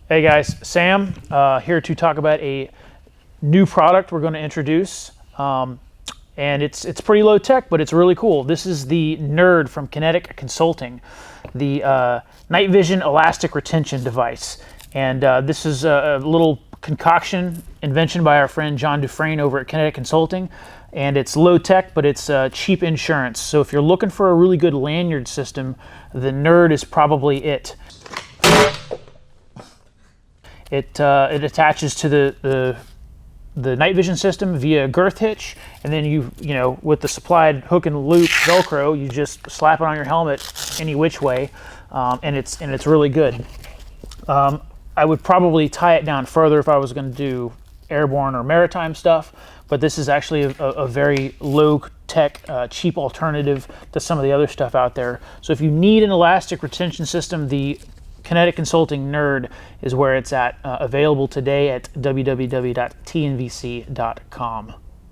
Hey guys, Sam here to talk about a new product we're going to introduce. And it's pretty low tech, but it's really cool. This is the Nerd from Kinetic Consulting, the night vision elastic retention device. And this is a little concoction invention by our friend John Dufresne over at Kinetic Consulting. And it's low tech, but it's cheap insurance. So if you're looking for a really good lanyard system, the Nerd is probably it. It attaches to the night vision system via a girth hitch, and then you know with the supplied hook and loop Velcro, you just slap it on your helmet any which way, and it's really good. I would probably tie it down further if I was going to do airborne or maritime stuff, but this is actually a very low tech, cheap alternative to some of the other stuff out there. So if you need an elastic retention system, the Kinetic Consulting Nerd is where it's at, available today at www.tnvc.com.